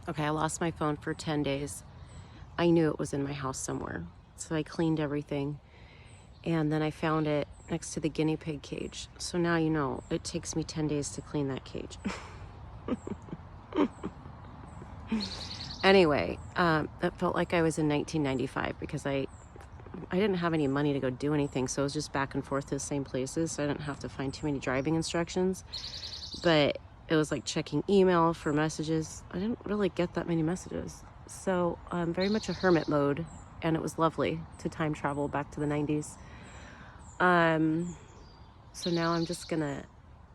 Okay, I lost my phone for 10 days. I knew it was in my house somewhere. So I cleaned everything. And then I found it next to the guinea pig cage. So now you know, it takes me 10 days to clean that cage. Anyway, that felt like I was in 1995 because I didn't have any money to go do anything. So I was just back and forth to the same places. So I didn't have to find too many driving instructions. But it was like checking email for messages. I didn't really get that many messages. So very much a hermit mode. And it was lovely to time travel back to the 90s. So now I'm just gonna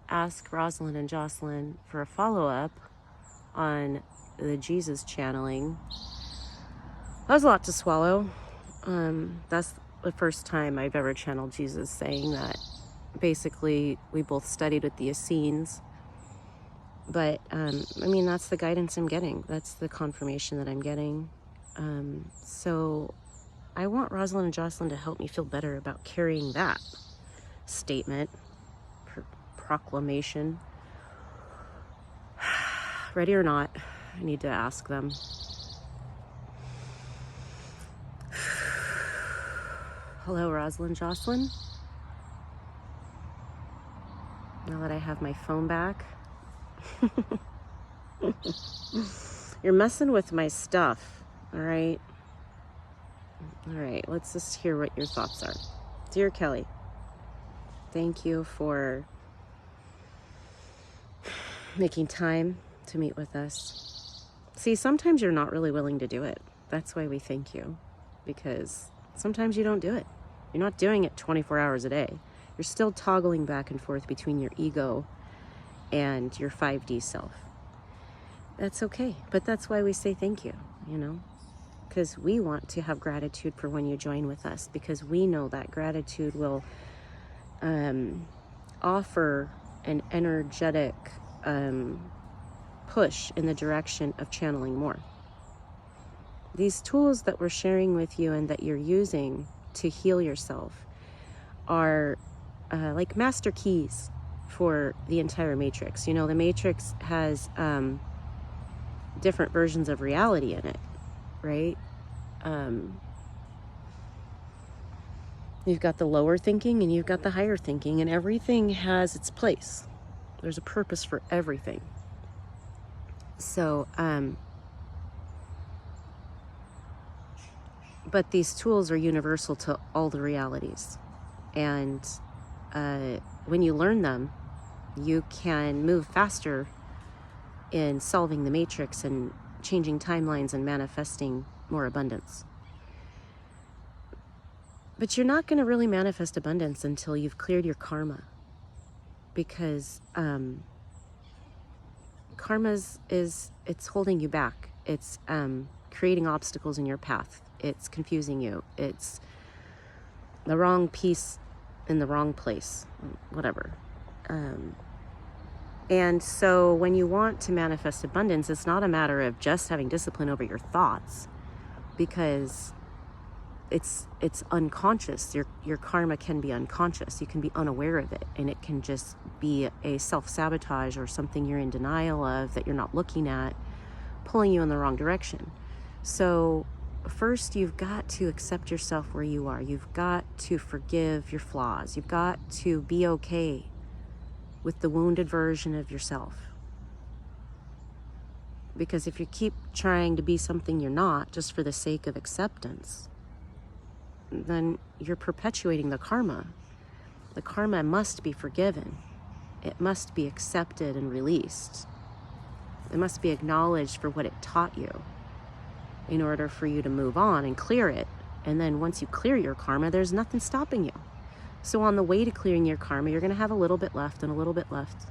ask Rosalind and Jocelyn for a follow-up on the Jesus channeling. That was a lot to swallow. That's the first time I've ever channeled Jesus, saying that basically we both studied with the Essenes. But I mean, that's the guidance I'm getting. That's the confirmation that I'm getting. So I want Rosalind and Jocelyn to help me feel better about carrying that statement, proclamation. Ready or not, I need to ask them. Hello, Rosalind, Jocelyn. Now that I have my phone back. You're messing with my stuff, all right? All right, let's just hear what your thoughts are. Dear Kelly, thank you for making time to meet with us. See, sometimes you're not really willing to do it. That's why we thank you, because sometimes you don't do it. You're not doing it 24 hours a day. You're still toggling back and forth between your ego and your 5D self. That's okay, but that's why we say thank you, you know? Because we want to have gratitude for when you join with us, because we know that gratitude will offer an energetic push in the direction of channeling more. These tools that we're sharing with you and that you're using to heal yourself are like master keys for the entire matrix. You know, the matrix has different versions of reality in it, right? You've got the lower thinking and you've got the higher thinking, and everything has its place. There's a purpose for everything. So, but these tools are universal to all the realities. And when you learn them, you can move faster in solving the matrix and changing timelines and manifesting more abundance. But you're not going to really manifest abundance until you've cleared your karma, because karma it's holding you back. It's creating obstacles in your path. It's confusing you. It's the wrong piece in the wrong place, whatever. And so when you want to manifest abundance, it's not a matter of just having discipline over your thoughts, because it's unconscious. Your karma can be unconscious. You can be unaware of it, and it can just be a self-sabotage or something you're in denial of that you're not looking at, pulling you in the wrong direction. So first, you've got to accept yourself where you are. You've got to forgive your flaws. You've got to be okay with the wounded version of yourself. Because if you keep trying to be something you're not just for the sake of acceptance, then you're perpetuating the karma. The karma must be forgiven. It must be accepted and released. It must be acknowledged for what it taught you in order for you to move on and clear it. And then once you clear your karma, there's nothing stopping you. So on the way to clearing your karma, you're going to have a little bit left and a little bit left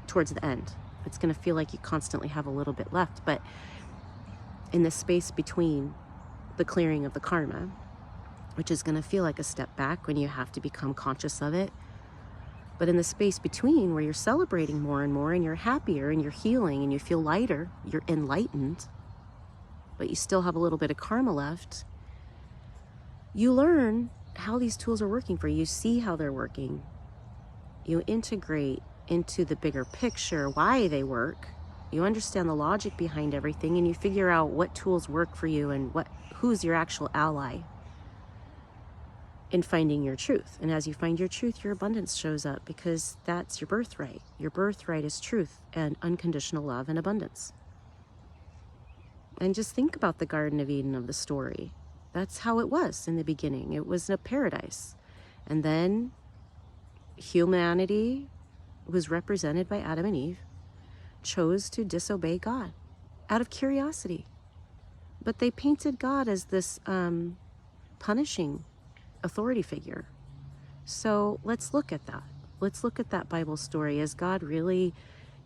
towards the end. It's going to feel like you constantly have a little bit left. But in the space between the clearing of the karma, which is going to feel like a step back when you have to become conscious of it, but in the space between where you're celebrating more and more and you're happier and you're healing and you feel lighter, you're enlightened, but you still have a little bit of karma left, you learn how these tools are working for you. You see how they're working. You integrate into the bigger picture why they work, You understand the logic behind everything, and you figure out what tools work for you and who's your actual ally in finding your truth. And as you find your truth, your abundance shows up, because that's your birthright. Your birthright is truth and unconditional love and abundance. And just think about the Garden of Eden of the story. That's how it was in the beginning. It was a paradise. And then humanity was represented by Adam and Eve, chose to disobey God out of curiosity. But they painted God as this punishing authority figure. So let's look at that. Let's look at that Bible story. Is God really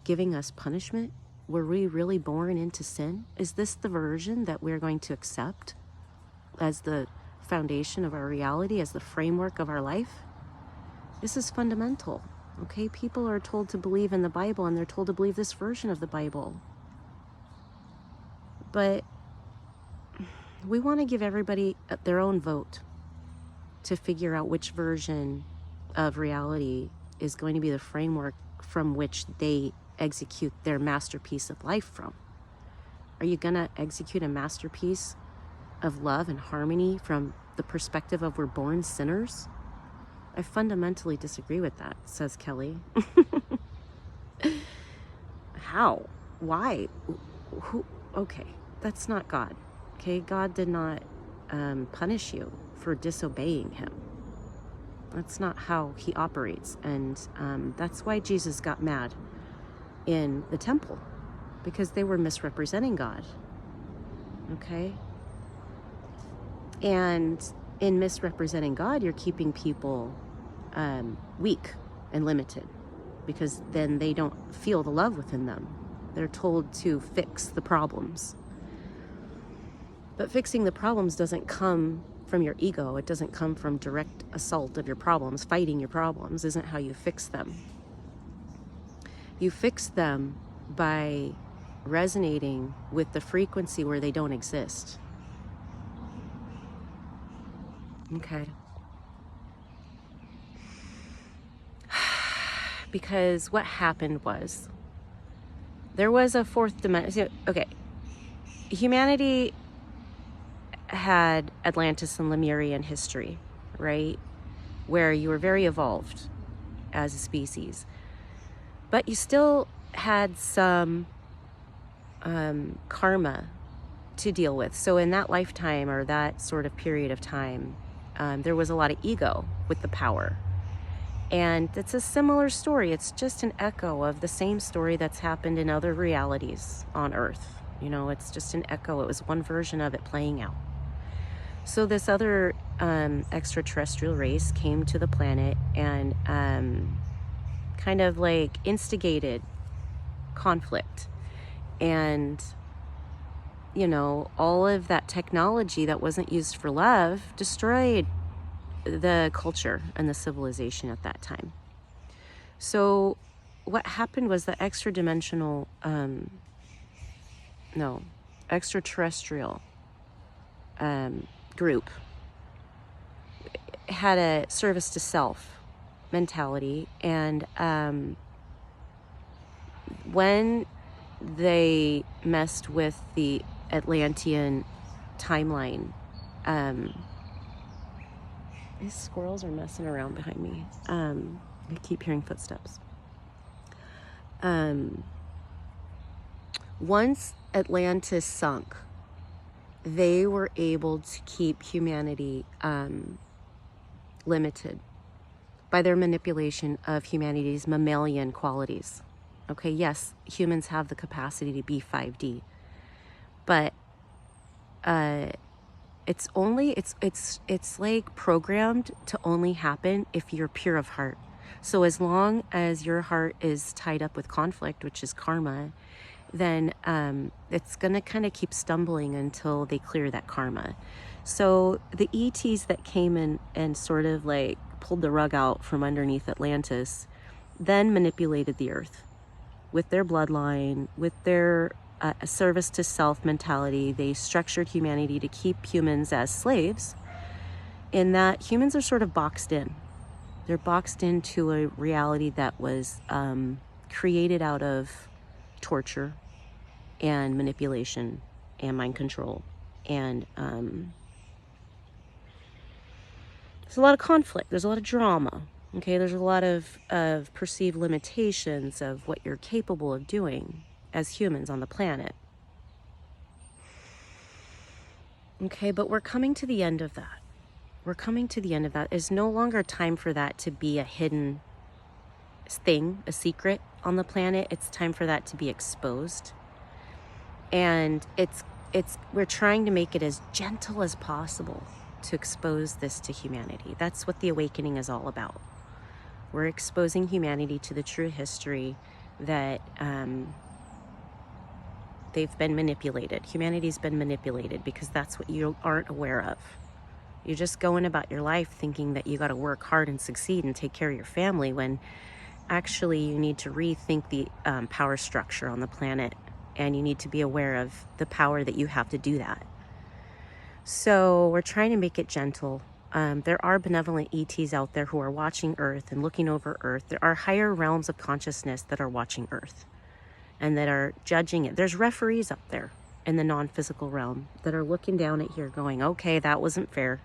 giving us punishment? Were we really born into sin? Is this the version that we're going to accept as the foundation of our reality, as the framework of our life? This is fundamental. Okay, people are told to believe in the Bible, and they're told to believe this version of the Bible. But we want to give everybody their own vote to figure out which version of reality is going to be the framework from which they execute their masterpiece of life from. Are you going to execute a masterpiece of love and harmony from the perspective of we're born sinners? I fundamentally disagree with that, says Kelly. How? Why? Who? Okay, that's not God. Okay, God did not punish you for disobeying him. That's not how he operates. And that's why Jesus got mad in the temple, because they were misrepresenting God. Okay? And in misrepresenting God, you're keeping people weak and limited, because then they don't feel the love within them. They're told to fix the problems. But fixing the problems doesn't come from your ego. It doesn't come from direct assault of your problems. Fighting your problems isn't how you fix them. You fix them by resonating with the frequency where they don't exist. Okay. Because what happened was, there was a fourth dimension. Okay. Humanity had Atlantis and Lemurian history, right? Where you were very evolved as a species. But you still had some karma to deal with. So in that lifetime, or that sort of period of time, there was a lot of ego with the power. And it's a similar story. It's just an echo of the same story that's happened in other realities on Earth. You know, it's just an echo. It was one version of it playing out. So this other extraterrestrial race came to the planet and kind of like instigated conflict. And, you know, all of that technology that wasn't used for love destroyed the culture and the civilization at that time. So what happened was the extraterrestrial group had a service to self mentality, and when they messed with the Atlantean timeline, these squirrels are messing around behind me. I keep hearing footsteps. Once Atlantis sunk, they were able to keep humanity limited by their manipulation of humanity's mammalian qualities. Okay, yes, humans have the capacity to be 5D, but it's like programmed to only happen if you're pure of heart. So as long as your heart is tied up with conflict, which is karma, then it's gonna kind of keep stumbling until they clear that karma. So the ETs that came in and sort of like pulled the rug out from underneath Atlantis then manipulated the earth with their bloodline, with their service to self mentality. They structured humanity to keep humans as slaves, in that humans are sort of boxed in. They're boxed into a reality that was created out of torture, and manipulation and mind control. And there's a lot of conflict. There's a lot of drama. Okay, there's a lot of perceived limitations of what you're capable of doing as humans on the planet. Okay, but we're coming to the end of that. We're coming to the end of that. It's no longer time for that to be a hidden thing, a secret on the planet. It's time for that to be exposed. And we're trying to make it as gentle as possible to expose this to humanity. That's what the awakening is all about. We're exposing humanity to the true history that they've been manipulated. Humanity's been manipulated because that's what you aren't aware of. You're just going about your life thinking that you got to work hard and succeed and take care of your family, when actually you need to rethink the power structure on the planet, and you need to be aware of the power that you have to do that. So we're trying to make it gentle. There are benevolent ETs out there who are watching Earth and looking over Earth. There are higher realms of consciousness that are watching Earth and that are judging it. There's referees up there in the non-physical realm that are looking down at here going, okay, that wasn't fair.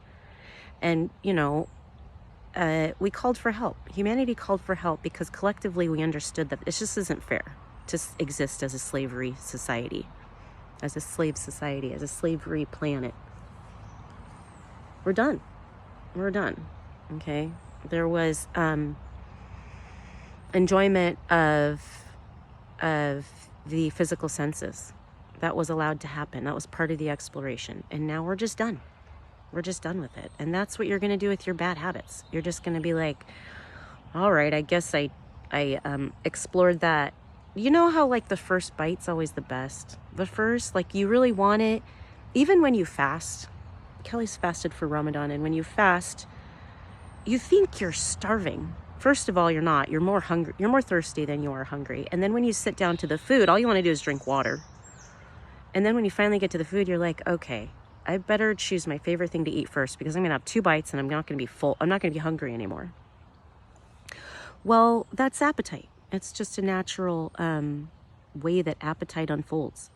And, you know, we called for help. Humanity called for help because collectively we understood that this just isn't fair to exist as a slavery society, as a slave society, as a slavery planet. We're done. We're done. Okay? There was enjoyment of the physical senses. That was allowed to happen. That was part of the exploration. And now we're just done. We're just done with it. And that's what you're going to do with your bad habits. You're just going to be like, all right, I guess I explored that. You know how like the first bite's always the best? The first, like you really want it. Even when you fast, Kelly's fasted for Ramadan, and when you fast, you think you're starving. First of all, you're not. You're more hungry. You're more thirsty than you are hungry. And then when you sit down to the food, all you want to do is drink water. And then when you finally get to the food, you're like, okay, I better choose my favorite thing to eat first, because I'm going to have 2 bites and I'm not going to be full. I'm not going to be hungry anymore. Well, that's appetite. It's just a natural way that appetite unfolds.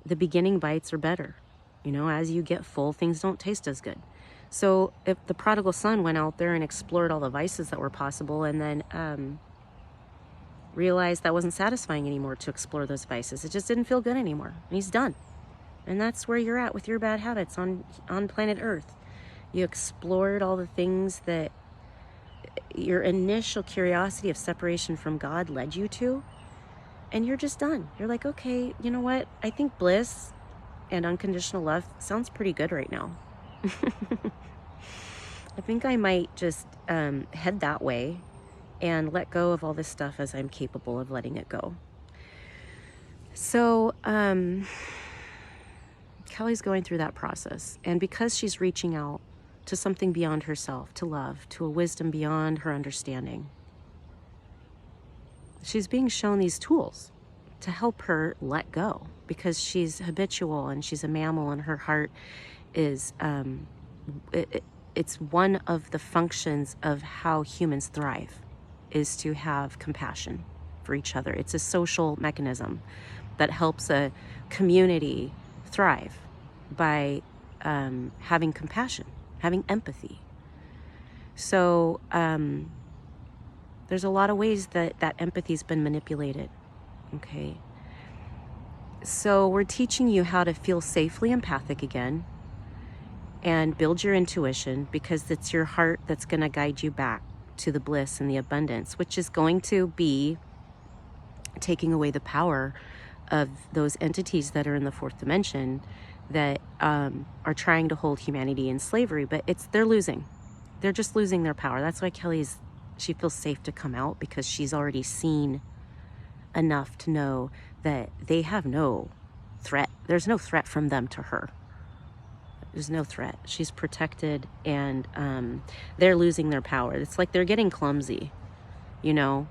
The beginning bites are better. You know, as you get full, things don't taste as good. So if the prodigal son went out there and explored all the vices that were possible, and then realized that wasn't satisfying anymore to explore those vices, it just didn't feel good anymore, and he's done. And that's where you're at with your bad habits on planet Earth. You explored all the things that your initial curiosity of separation from God led you to, and you're just done. You're like, okay, you know what? I think bliss and unconditional love sounds pretty good right now. I think I might just head that way and let go of all this stuff as I'm capable of letting it go. So Kelly's going through that process, and because she's reaching out to something beyond herself, to love, to a wisdom beyond her understanding, she's being shown these tools to help her let go, because she's habitual and she's a mammal, and her heart is it's one of the functions of how humans thrive, is to have compassion for each other. It's a social mechanism that helps a community thrive by having compassion, having empathy. So there's a lot of ways that empathy's been manipulated. Okay. So we're teaching you how to feel safely empathic again and build your intuition, because it's your heart that's going to guide you back to the bliss and the abundance, which is going to be taking away the power of those entities that are in the 4th dimension that are trying to hold humanity in slavery. But they're losing. They're just losing their power. That's why she feels safe to come out, because she's already seen enough to know that they have no threat. There's no threat from them to her. There's no threat. She's protected, and they're losing their power. It's like they're getting clumsy, you know.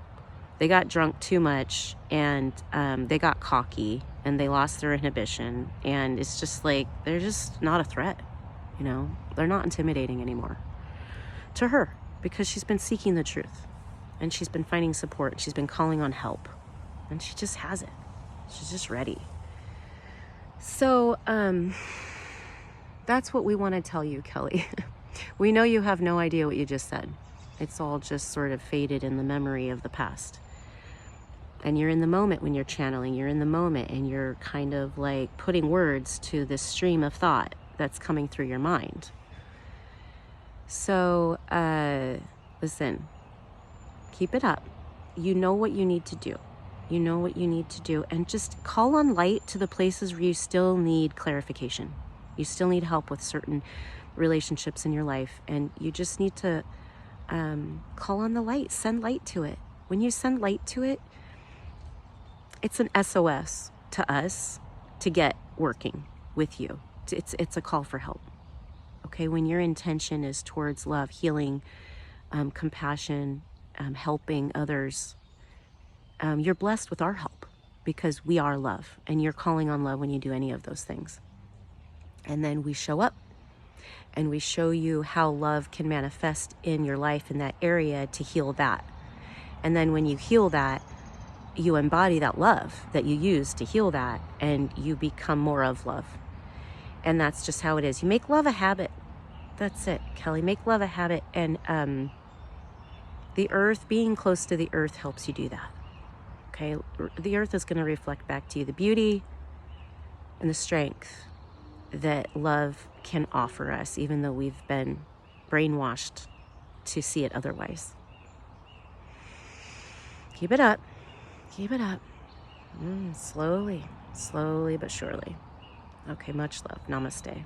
They got drunk too much, and they got cocky, and they lost their inhibition, and it's just like they're just not a threat, you know. They're not intimidating anymore to her, because she's been seeking the truth, and she's been finding support. She's been calling on help, and she just has it. She's just ready. So, that's what we want to tell you, Kelly. We know you have no idea what you just said. It's all just sort of faded in the memory of the past. And you're in the moment when you're channeling. You're in the moment and you're kind of like putting words to this stream of thought that's coming through your mind. So, listen, keep it up. You know what you need to do. You know what you need to do. And just call on light to the places where you still need clarification. You still need help with certain relationships in your life. And you just need to call on the light. Send light to it. When you send light to it, it's an SOS to us to get working with you. It's a call for help. Okay, when your intention is towards love, healing, compassion, helping others, you're blessed with our help because we are love, and you're calling on love when you do any of those things. And then we show up and we show you how love can manifest in your life in that area to heal that. And then when you heal that, you embody that love that you use to heal that, and you become more of love. And that's just how it is. You make love a habit. That's it, Kelly. Make love a habit. And the earth, being close to the earth helps you do that. Okay? The earth is going to reflect back to you the beauty and the strength that love can offer us, even though we've been brainwashed to see it otherwise. Keep it up. Keep it up. Slowly but surely. Okay, much love. Namaste.